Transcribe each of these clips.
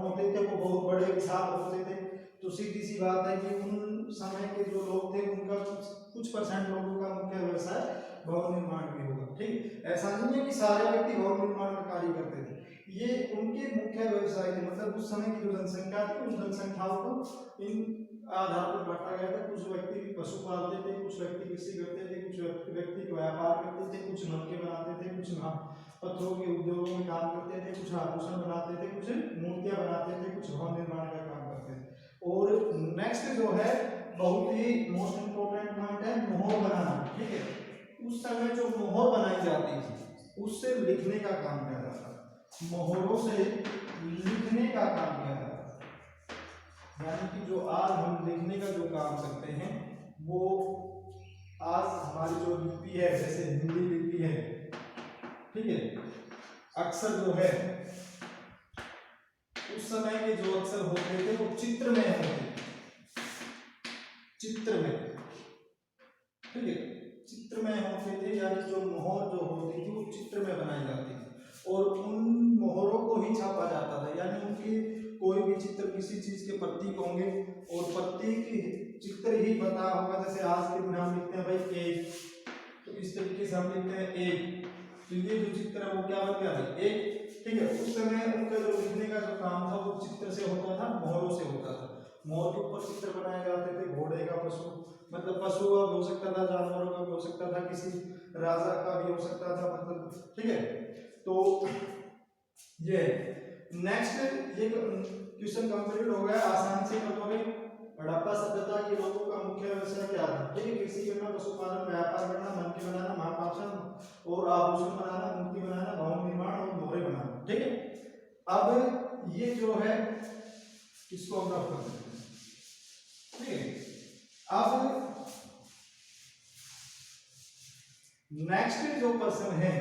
होते थे वो बहुत बड़े विशाल होते थे, तो सीधी सी बात है कि उन समय के जो लोग थे उनका कुछ परसेंट लोगों का मुख्य व्यवसाय भवन निर्माण भी होगा। ठीक, ऐसा नहीं है कि सारे व्यक्ति भवन निर्माण का कार्य करते थे, ये उनके मुख्य व्यवसाय थे। मतलब उस समय की जो जनसंख्या थी उस जनसंख्याओं को इन आधार पर बांटा गया था। कुछ व्यक्ति पशु पालते थे, कुछ व्यक्ति कृषि करते थे, कुछ व्यक्ति व्यापार करते थे, कुछ नलके बनाते थे, कुछ पत्थरों के उद्योगों में काम करते थे, कुछ आभूषण बनाते थे, कुछ मूर्तियां बनाते थे, कुछ भवन निर्माण का काम करते थे। और नेक्स्ट जो है बहुत ही मोस्ट इंपोर्टेंट पॉइंट है मोहर बनाना। ठीक है, उस समय जो मोहर बनाई जाती थी उससे लिखने का काम किया जाता था, मोहरों से लिखने का काम किया जाता था। यानी कि जो आज हम लिखने का जो काम करते हैं वो आज हमारी जो लिपि है, जैसे हिंदी लिपि है, ठीक है, अक्षर जो है उस समय के जो अक्षर होते थे वो चित्र में होते थे, चित्र में, ठीक है, चित्र में होते थे। यानी जो मोहर जो होती थी वो चित्र में बनाई जाती थी और उन मोहरों को ही छापा जाता था। यानी उनकी कोई भी चित्र किसी चीज के प्रतीक होंगे और प्रतीक चित्र ही बता होगा। जैसे आज के दिन हम लिखते हैं भाई एक, तो इस तरीके से हम लिखते हैं एक, तो ये जो चित्र है वो क्या बन गया था एक। ठीक है, उस समय उनका जो लिखने का जो काम था वो चित्र से होता था, मोहरों से होता था। मोहर के ऊपर चित्र बनाए जाते थे, घोड़े का, पशु मतलब पशु का भी हो सकता था, जानवरों का भी हो सकता था, किसी राजा का भी हो सकता था, मतलब ठीक है। तो ये नेक्स्ट ये क्वेश्चन कंप्लीट हो गया, आसानी से कर दोगे। हड़प्पा सभ्यता के लोगों का मुख्य व्यवसाय क्या था? ठीक है, कृषि करना, पशुपालन, व्यापार करना, मनके बनाना, महापाषाण और आभूषण बनाना, मूर्ति बनाना, भवन निर्माण और मोहरे बनाना। ठीक है, अब ये जो है इसको हम रफ कर देते हैं। ठीक है, अब नेक्स्ट जो क्वेश्चन है,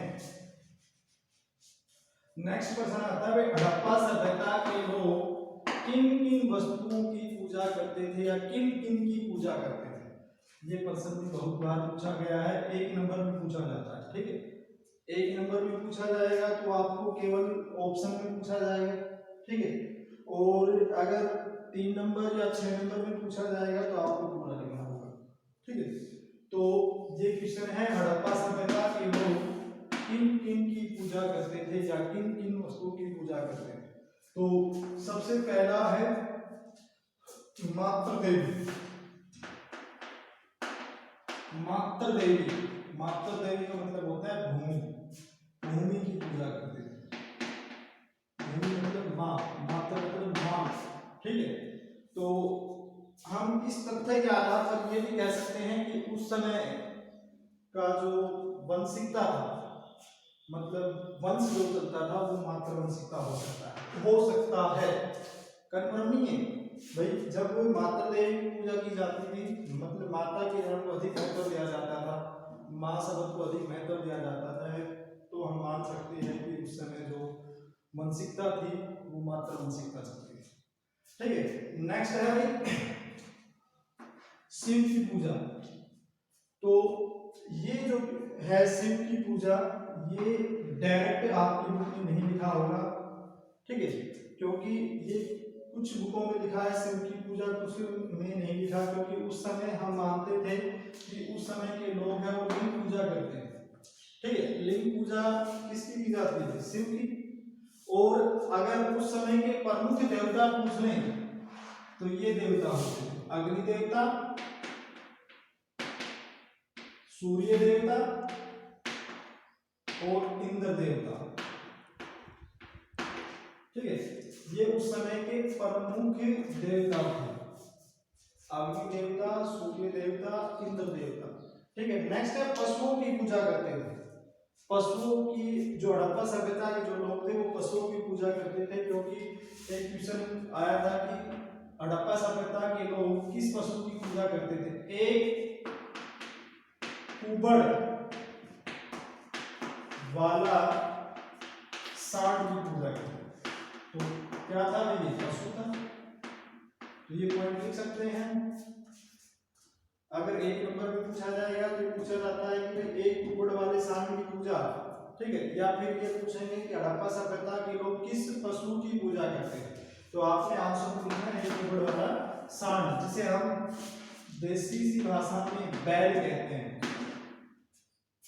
नेक्स्ट क्वेश्चन आता है हड़प्पा सभ्यता के लोग किन किन वस्तुओं की पूजा करते थे या किन किन की पूजा करते थे? ये प्रश्न भी बहुत बार पूछा गया है, एक नंबर में पूछा जाता है। ठीक है, एक नंबर में पूछा जाएगा तो आपको केवल ऑप्शन में पूछा जाएगा। ठीक है, और अगर 3 नंबर या 6 नंबर में पूछा जाएगा तो आपको पूरा लिखना होगा। ठीक है, तो ये क्वेश्चन है हड़प्पा सभ्यता के लोग किन किन की पूजा करते थे या किन किन वस्तुओं की पूजा करते थे। तो सबसे पहला है मातृ देवी। मातृ देवी, मातृ देवी का मतलब होता है भूमि, भूमि की पूजा करते थे। भूमि मतलब माँ, मातृ मतलब माँ। ठीक है, तो हम इस तथ्य के आधार पर ये भी कह सकते हैं कि उस समय का जो वंशिकता था, मतलब वंश जो चलता था वो मातृवंशिकता हो सकता है, कंफर्म नहीं है भाई। जब माता देवी की पूजा की जाती थी, मतलब माता के जन्म को अधिक महत्व दिया जाता था, माँ शब्द को अधिक महत्व दिया जाता था, तो हम मान सकते हैं कि उस समय जो वंशिकता थी वो मातृवंशिकता चलती थी। ठीक है, नेक्स्ट है भाई शिव की पूजा। तो ये जो है शिव की पूजा, ये डायरेक्ट आपकी बुक में नहीं लिखा होगा। ठीक है, क्योंकि ये कुछ बुकों में लिखा है शिव की पूजा, कुछ में नहीं लिखा, क्योंकि उस समय हम मानते थे कि उस समय के लोग हैं वो लिंग पूजा करते हैं। ठीक है, लिंग पूजा किसकी की जाती है? शिव की। और अगर उस समय के प्रमुख देवता पूछ लें तो ये देवता होते हैं अग्नि देवता, सूर्य देवता और इंद्र देवता। ठीक है, ये उस समय के प्रमुख देवता थे, अग्नि देवता, सूर्य देवता, इंद्र देवता। ठीक है, नेक्स्ट है पशुओं की पूजा करते थे। पशुओं की, जो हड़प्पा सभ्यता के जो लोग थे वो पशुओं की पूजा करते थे, क्योंकि एक क्वेश्चन आया था कि हड़प्पा सभ्यता के लोग किस पशु की पूजा करते थे। एक कुबड़ वाला सांड की पूजा करते थे। तो क्या था? ये पशु था, तो ये पॉइंट लिख सकते हैं। अगर एक नंबर में पूछा जाएगा तो पूछा जाता है कि भाई एक कुबड़ वाले सांड की पूजा। ठीक है, या फिर ये पूछेंगे कि हड़प्पा सभ्यता के लोग किस पशु की पूजा करते हैं। तो आपने आंसर में लिखना है कुबड़ वाला सांड, जिसे हम देसी सी भाषा में बैल कहते हैं।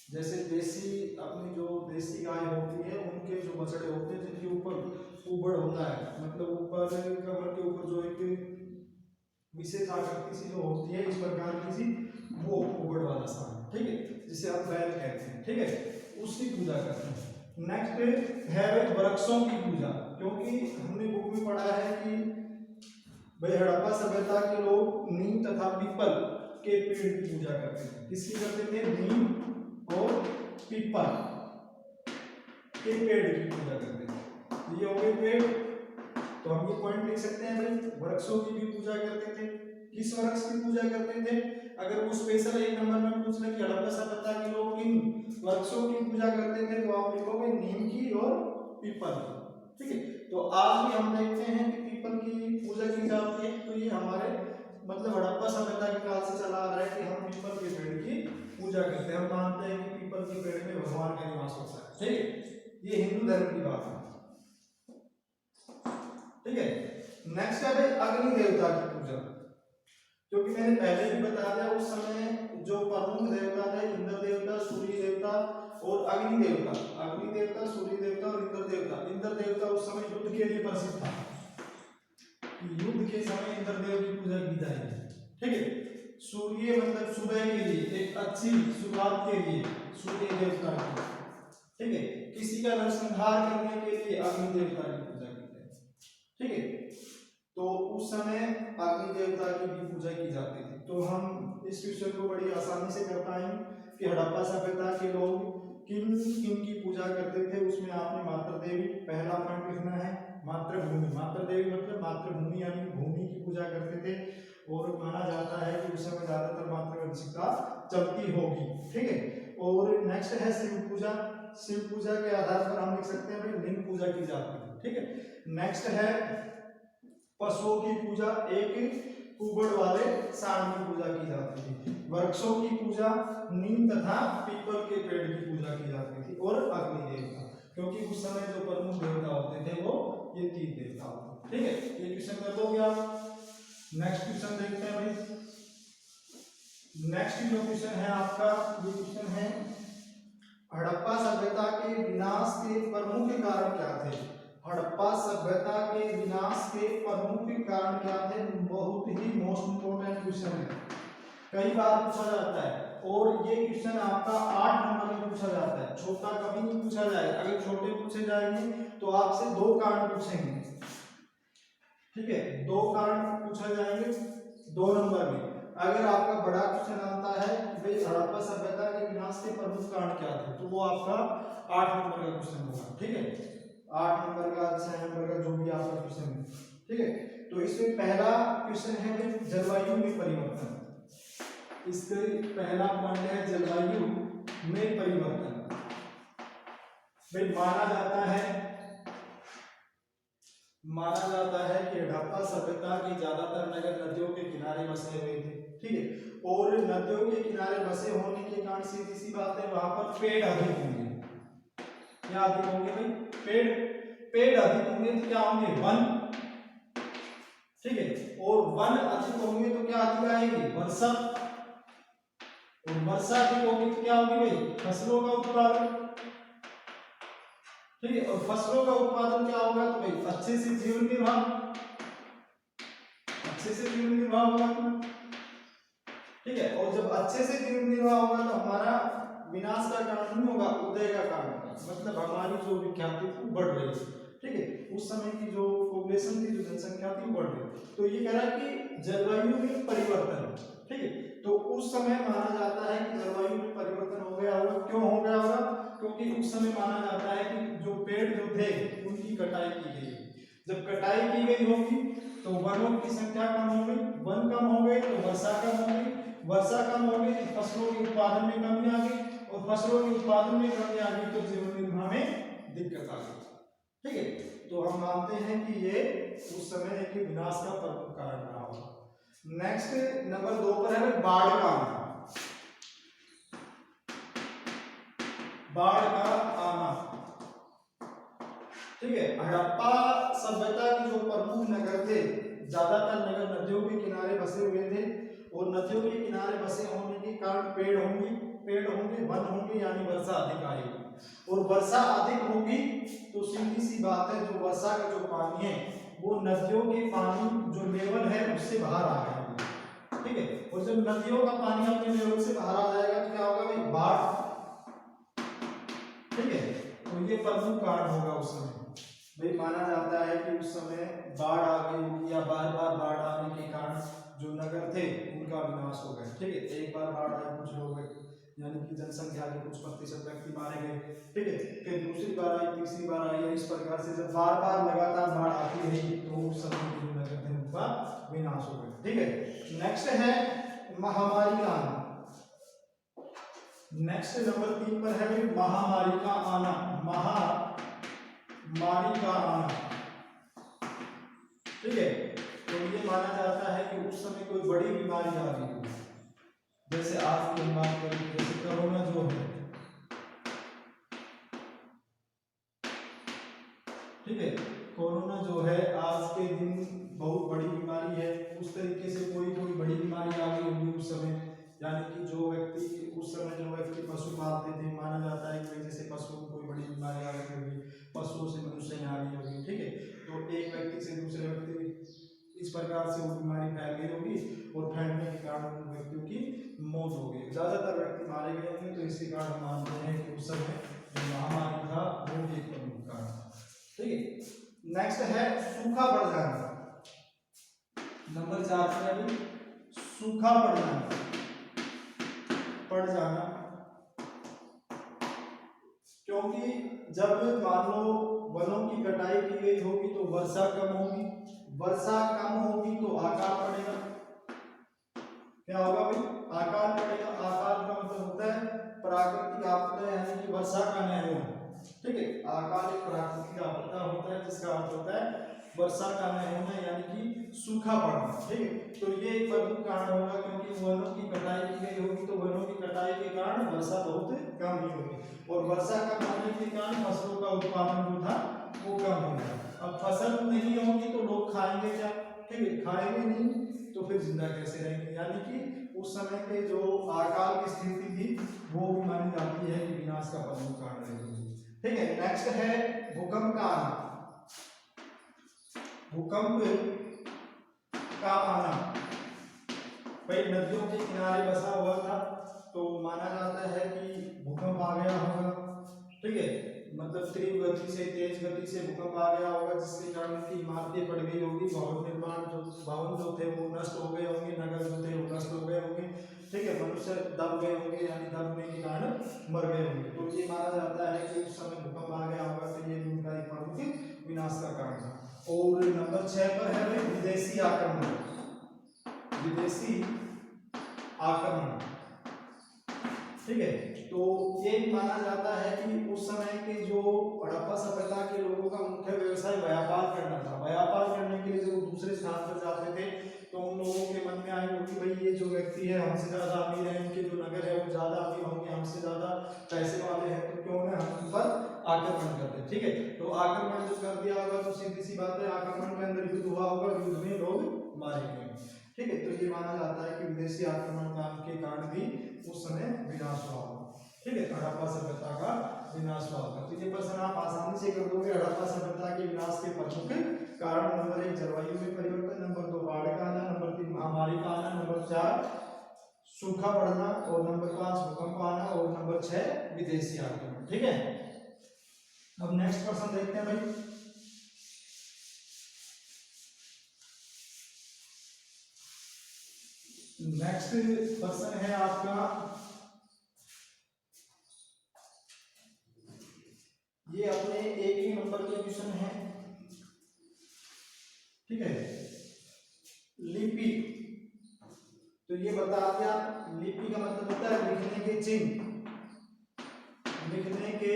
जैसे देसी अपनी जो देसी गाय होती है उनके जो बछड़े होते हैं जिनके ऊपर कुबड़ होता है, मतलब ऊपर कमर के ऊपर जो एक विशेष आकृति सी जो होती है इस प्रकार की सी, वो कुबड़ वाला सांड, ठीक है, जिसे हम बैल कहते हैं, ठीक है, उसकी पूजा करते हैं। नेक्स्ट है वृक्षों की पूजा, क्योंकि हमने बुक में पढ़ा है कि भाई हड़प्पा सभ्यता के लोग नीम तथा पीपल के पेड़ की पूजा करते थे। किसकी करते थे? नीम और पीपल के पेड़ की पूजा करते थे। ये हो गए पेड़, तो हम ये पॉइंट लिख सकते हैं भाई वृक्षों की भी पूजा करते थे। किस वृक्ष की पूजा करते थे? अगर वो स्पेशल एक नंबर में पूछ ले कि हड़प्पा सभ्यता के लोग किन वृक्षों की पूजा करते थे, तो आप लिखोगे नीम की और पीपल की, ठीक है। तो आज भी हम देखते हैं कि पीपल की पूजा की जाती है, तो ये हमारे मतलब हड़प्पा सभ्यता के काल से चला आ रहा है कि हम पीपल के पेड़ की पूजा करते हैं। हम मानते हैं कि पीपल के पेड़ में भगवान का निवास होता है, ठीक है, ये हिंदू धर्म की बात है, ठीक है। नेक्स्ट है भाई अग्नि देवता की पूजा, क्योंकि मैंने पहले भी बता दिया उस समय जो प्रमुख देवता थे इंद्र देवता, सूर्य देवता और अग्नि देवता। अग्नि देवता, सूर्य देवता और इंद्र देवता। इंद्र देवता उस समय युद्ध के लिए प्रसिद्ध था, युद्ध के समय इंद्र देव की पूजा की जाएगी, ठीक है। सूर्य मतलब सुबह के लिए, एक अच्छी शुरुआत के लिए सूर्य देवता की, ठीक है। किसी का नरसंहार करने के लिए अग्नि देवता की पूजा की जाए, ठीक है। तो उस समय अग्नि देवता की भी पूजा की जाती थी। तो हम इस क्वेश्चन को बड़ी आसानी से कर पाएंगे कि हड़प्पा सभ्यता के लोग किन किन की पूजा करते थे। उसमें आपने मातृ देवी पहला पॉइंट लिखना है, मातृभूमि, मातृ देवी मतलब मातृभूमि यानी भूमि की पूजा करते थे, और माना जाता है कि उस समय ज्यादातर मातृवंशिकता चलती होगी, ठीक है। और नेक्स्ट है शिव पूजा। शिव पूजा के आधार पर हम लिख सकते हैं लिंग पूजा की जाती है, ठीक है। नेक्स्ट है पशुओं की पूजा, एक कुबड़ वाले सांड की पूजा की जाती थी। वृक्षों की पूजा नीम तथा पीपल के पेड़ की पूजा की जाती थी, और अग्नि देवता, क्योंकि उस समय जो प्रमुख देवता होते थे वो ये तीन देवता होते, ठीक है। ये क्वेश्चन कर दोगे आप। नेक्स्ट क्वेश्चन देखते हैं भाई। नेक्स्ट जो क्वेश्चन है आपका, ये क्वेश्चन है हड़प्पा सभ्यता के विनाश के प्रमुख कारण क्या थे? हड़प्पा सभ्यता के विनाश के प्रमुख कारण क्या थे? बहुत ही मोस्ट इंपोर्टेंट क्वेश्चन है, कई बार पूछा जाता है, और ये क्वेश्चन आपका 8 नंबर में पूछा जाता है। छोटा कभी नहीं पूछा जाएगा, अगर छोटे पूछे जाएंगे तो आपसे 2 कारण पूछेंगे, ठीक है, 2 कारण पूछा जाएंगे 2 नंबर में। अगर आपका बड़ा क्वेश्चन आता है भाई हड़प्पा सभ्यता के विनाश के प्रमुख कारण क्या थे, तो वो आपका 8 नंबर का क्वेश्चन होगा, ठीक है, 8 नंबर का 6 नंबर का जो भी आपका क्वेश्चन है, ठीक है। तो इसमें पहला क्वेश्चन है भाई जलवायु में परिवर्तन। इसका पहला पॉइंट है जलवायु में परिवर्तन। भाई माना जाता है कि हड़प्पा सभ्यता की ज्यादातर नगर नदियों के किनारे बसे हुए थे, ठीक है, और नदियों के किनारे बसे होने के कारण सीधी सी बात है वहां पर पेड़ अधिक होंगे। क्या अधिक होंगे भाई? पेड़ अधिक होंगे तो क्या होंगे? वन, ठीक है, और वन अधिक होंगे तो क्या अधिक आएगी? वर्षा, और वर्षा अधिक होगी तो क्या होगी भाई? फसलों का उत्पादन, ठीक है, और फसलों का उत्पादन क्या होगा? तो भाई अच्छे से जीवन निर्वाह होगा, ठीक है, और जब अच्छे से जीवन निर्वाह होगा तो हमारा विनाश का कारण नहीं होगा, उदय का कारण होगा, मतलब हमारी जो विख्याति थी बढ़ रही है, ठीक है, उस समय की जो पॉपुलेशन थी, जो जनसंख्या थी बढ़ रही। तो ये कह रहा है कि जलवायु में परिवर्तन, ठीक है, तो उस समय माना जाता है कि जलवायु में परिवर्तन हो गया होगा। क्यों हो गया होगा? क्योंकि उस समय माना जाता है कि जो पेड़ जो थे उनकी कटाई की गई, जब कटाई की गई होगी तो वनों की संख्या कम हो गई, वन कम हो गए तो वर्षा कम हो गई, वर्षा कम हो गई तो फसलों के उत्पादन में कमी आ गई, और फसलों के उत्पादन में कमी आ गई तो जीवन निर्वाह में दिक्कत आ गई, ठीक है। तो हम मानते हैं कि ये उस समय एक विनाश का प्रमुख कारण रहा होगा। नेक्स्ट नंबर 2 पर है बाढ़ का आना। बाढ़ का आना, ठीक है, हड़प्पा सभ्यता की जो प्रमुख ज्यादातर नगर नदियों के किनारे बसे हुए थे और नदियों के किनारे बसे होने के कारण पेड़ होंगे, वन होंगे, यानी वर्षा अधिक आएगी। और वर्षा अधिक होगी तो सीधी सी बात है, जो वर्षा का जो पानी है वो नदियों के पानी जो लेवल है उससे बाहर आ जाएगा, ठीक है। और जब नदियों का पानी अपने लेवल से बाहर आ जाएगा तो क्या होगा भाई, बाढ़, ठीक है। तो ये प्रमुख कारण होगा उस समय भाई, माना जाता है कि उस समय बाढ़ आ गई होगी या बार बार बाढ़ आने के कारण जो नगर थे उनका विनाश हो गया, ठीक है। एक बार बाढ़ आई, कुछ लोग यानी कि जनसंख्या के कुछ प्रतिशत व्यक्ति मारे गए, ठीक है। फिर दूसरी बार आई, तीसरी बार आई, इस प्रकार से जब बार बार लगातार बाढ़ आती रही तो उस समय के जो नगर थे उनका विनाश हो गया, ठीक है। नेक्स्ट है महामारी का आना। नेक्स्ट नंबर 3 पर है महामारी का आना। महामारी का आना, ठीक है। तो ये माना जाता है कि उस समय कोई बड़ी बीमारी आ गई हो, जैसे आज की बात करें, जैसे कोरोना जो है, ठीक है। कोरोना जो है आज के दिन बहुत बड़ी बीमारी है। उस तरीके से कोई बड़ी बीमारी आ गई होगी उस समय, यानी कि जो व्यक्ति उस समय जो व्यक्ति पशु पालते थे, माना जाता है कि जैसे पशुओं को कोई बड़ी बीमारी आ गई होगी, पशुओं से मनुष्य में आ गई होगी, ठीक है। तो एक व्यक्ति से दूसरे व्यक्ति इस प्रकार से वो बीमारी फैल गई होगी और फैलने के कारण उन व्यक्तियों की मौत हो गई। ज्यादातर व्यक्ति मारे गए होंगे, तो इसके कारण मानते हैं कि उस समय जो महामारी था वो भी एक प्रमुख कारण था, ठीक है। नेक्स्ट है सूखा पड़ जाना। नंबर 4 पर है सूखा पड़ जाना, क्योंकि जब मान लो वनों की कटाई की गई होगी तो वर्षा कम होगी, वर्षा कम होगी तो आकाल पड़ेगा। क्या होगा भाई, आकाल पड़ेगा। आकाल का मतलब होता है प्राकृतिक आपदा, यानी कि वर्षा का न होना, ठीक है। आकाल एक प्राकृतिक आपदा होता है जिसका अर्थ होता है वर्षा का न होना, यानी कि सूखा पड़ना, ठीक है। तो ये एक प्रमुख कारण होगा, क्योंकि वनों की कटाई की गई होगी तो वनों की कटाई के कारण वर्षा बहुत कम ही होगी, और वर्षा कम होने के कारण फसलों का उत्पादन जो था वो कम हो गया। अब फसल नहीं होगी तो लोग खाएंगे क्या, ठीक है, खाएंगे नहीं तो फिर जिंदा कैसे रहेंगे। यानी कि उस समय के जो अकाल की स्थिति थी वो भी मानी जाती है कि विनाश का प्रमुख कारण रही, ठीक है। नेक्स्ट है भूकंप का आना। भूकंप का आना भाई, नदियों के किनारे बसा हुआ था तो माना जाता है कि भूकंप आ गया होगा, ठीक है। मतलब तीव्र गति से, तेज गति से भूकंप आ गया होगा, जिसके कारण की इमारतें पड़ गई होगी, भवन जो थे वो नष्ट हो गए होंगे, नगर जो थे वो नष्ट हो गए होंगे, ठीक है। मनुष्य दब गए होंगे, यानी दबने के कारण मर गए होंगे। तो ये माना जाता है कि उस समय भूकंप आ गया होगा, तो ये उनका एक प्रमुख विनाश का कारण था। और नंबर 6 पर है भाई विदेशी आक्रमण। विदेशी आक्रमण, ठीक है। तो ये माना जाता है कि उस समय के जो हड़प्पा सभ्यता के लोगों का मुख्य व्यवसाय व्यापार करना था। व्यापार करने के लिए जब दूसरे स्थान पर जाते थे तो उन लोगों के मन में आएगा कि भाई ये जो व्यक्ति है हमसे ज्यादा अमीर है, इनके जो नगर है वो ज्यादा अमीर होंगे, हमसे ज्यादा पैसे वाले हैं, तो क्यों ना हम उन पर आक्रमण करते हैं, ठीक है। तो आक्रमण जो कर दिया होगा तो सीधी सी बात है आक्रमण के अंदर युद्ध हुआ होगा, युद्ध में लोग मारे गए, ठीक है। तो ये माना जाता है कि विदेशी आक्रमण के कारण भी उस समय विनाश हुआ होगा, ठीक है। हड़प्पा सभ्यता का विनाश हुआ होगा। तो ये प्रश्न आप आसानी से कर दोगे। हड़प्पा सभ्यता के विनाश के प्रमुख कारण नंबर 1 जलवायु में परिवर्तन, नंबर 2 बाढ़ का आना, नंबर 3 महामारी का आना, नंबर 4 सूखा पड़ना, और नंबर 5 भूकंप आना, और नंबर 6 विदेशी आक्रमण, ठीक है। अब नेक्स्ट प्रश्न देखते हैं भाई। नेक्स्ट प्रश्न है आपका, ये अपने एक ही नंबर के क्वेश्चन है, ठीक है। लिपि, तो ये बता दिया लिपि का मतलब होता है लिखने के चिन्ह, लिखने के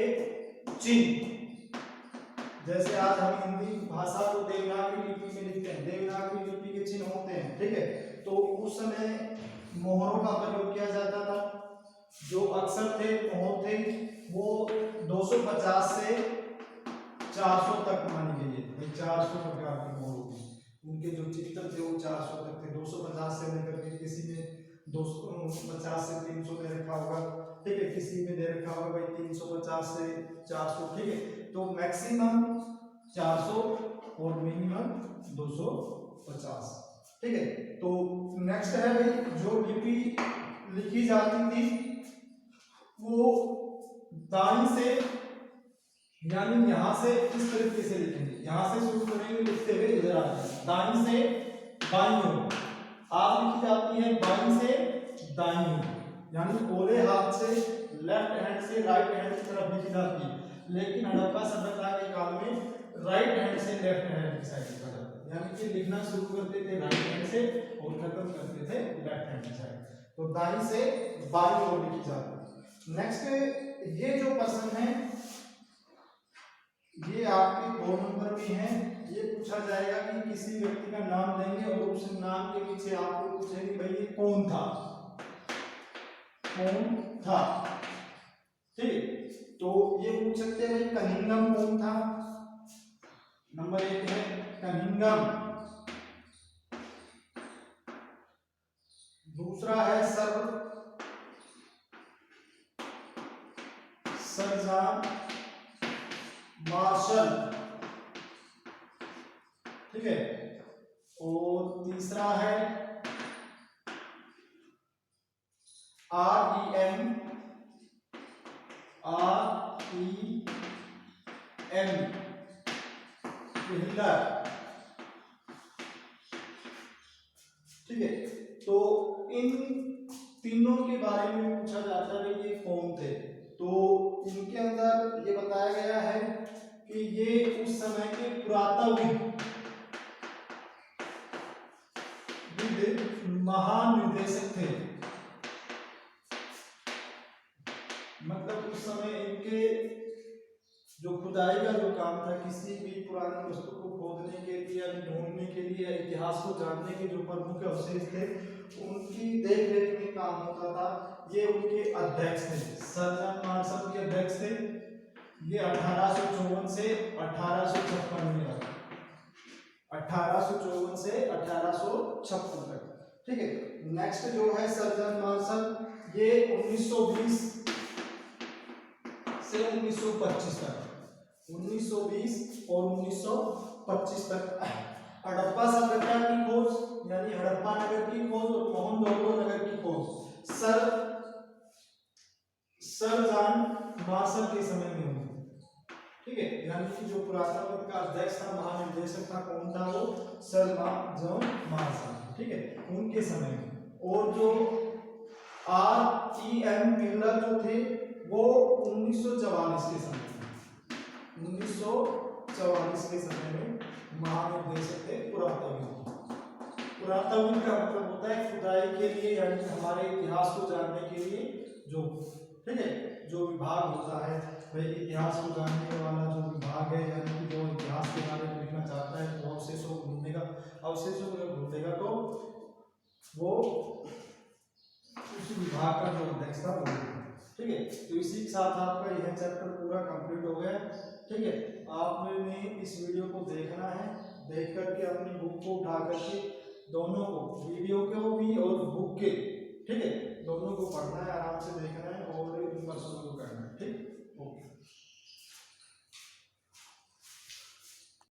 चिन्ह। जैसे आज हम हिंदी भाषा को देवनागरी लिपि में लिखते हैं, देवनागरी लिपि के चिन्ह होते हैं, ठीक है। तो उस समय मोहरों का प्रयोग किया जाता था। जो अक्षर थे, मोहर थे, वो 250 से 400 तक मानी गई है। 400 प्रकार के मोहर, उनके जो चित्र से 400 तक थे, 250 से लेकर के किसी ने 250 से 300 दे रखा होगा, ठीक है, किसी में दे रखा होगा भाई 350 से 400, ठीक है। तो मैक्सिमम 400 और मिनिमम 250, ठीक है। तो नेक्स्ट है भाई जो लिपि लिखी जाती थी वो दाईं से, यानी यहां से इस तरीके से लिखेंगे, यहां से शुरू करेंगे लिखते हुए इधर आते हैं, दाईं से बाईं ओर आज लिखी जाती है, बाईं से दाईं ओर, यानी ओले हाथ से लेफ्ट हैंड से राइट हैंड की तरफ लिखी जाती है। लेकिन हड़प्पा सभ्यता के काल में राइट हैंड से लेफ्ट हैंड की साइड लिखा जाता है, यानी कि लिखना शुरू करते थे राइट हैंड से और खत्म करते थे लेफ्ट हैंड की साइड। तो दाईं से बाईं ओर लिखी जाती है। नेक्स्ट ये जो प्रश्न है ये आपके 2 नंबर में है। ये पूछा जाएगा कि किसी व्यक्ति का नाम देंगे और उस नाम के पीछे आपको पूछेंगे भाई ये कौन था, कौन था, ठीक है। तो ये पूछ सकते हैं भाई कनिंघम कौन था, नंबर 1 है कनिंघम, दूसरा है सर जॉन मार्शल, ठीक है। और तीसरा है REM हिटलर, ठीक है। तो इन तीनों के बारे में पूछा जाता है ये कौन थे। तो इनके अंदर ये बताया गया है कि ये उस समय के पुरातत्वविद महानिदेशक थे, मतलब उस समय इनके जो खुदाई का जो काम था, किसी भी पुरानी वस्तु को खोदने के लिए या ढूंढने के लिए, इतिहास को जानने के जो प्रमुख अवशेष थे उनकी देख रेख में काम होता था। ये उनके अध्यक्ष थे, सर जॉन मार्शल के अध्यक्ष थे। ये 1854 से 1856 में रहा, 1854 से 1856 तक, ठीक है। नेक्स्ट जो है सर जॉन मार्शल, ये 1920 से 1925 तक, 1920 और 1925 तक हड़प्पा सभ्यता की खोज, यानी हड़प्पा नगर की खोज और मोहनजोदड़ो नगर की खोज सर जॉन मार्शल के समय में हुई, ठीक है। यानी कि जो पुरातत्व का अध्यक्ष था, महानिदेशक था, कौन था वो, सर जॉन मार्शल, ठीक है, उनके समय में। और जो REM हिटलर जो थे वो 1944 के समय में, 1944 के समय में महानिदेशक थे पुरातत्व। पुरातत्व का मतलब होता है खुदाई के लिए, यानी हमारे इतिहास को जानने के लिए जो, ठीक है, जो विभाग होता है भाई, इतिहास को जानने वाला जो विभाग है, यानी कि जो इतिहास के बारे में लिखना चाहता है वो अवशेषों को ढूंढेगा, अवशेषों को ढूंढेगा तो वो उस विभाग का जो अध्यक्ष था वो, ठीक है। तो इसी के साथ आपका यह चैप्टर पूरा कंप्लीट हो गया, ठीक है। आपने इस वीडियो को देखना है, देख करके अपनी बुक को उठा करके दोनों को, वीडियो को भी और बुक के, ठीक है, दोनों को पढ़ना है, आराम से देखना है और इन प्रश्नों को करना है।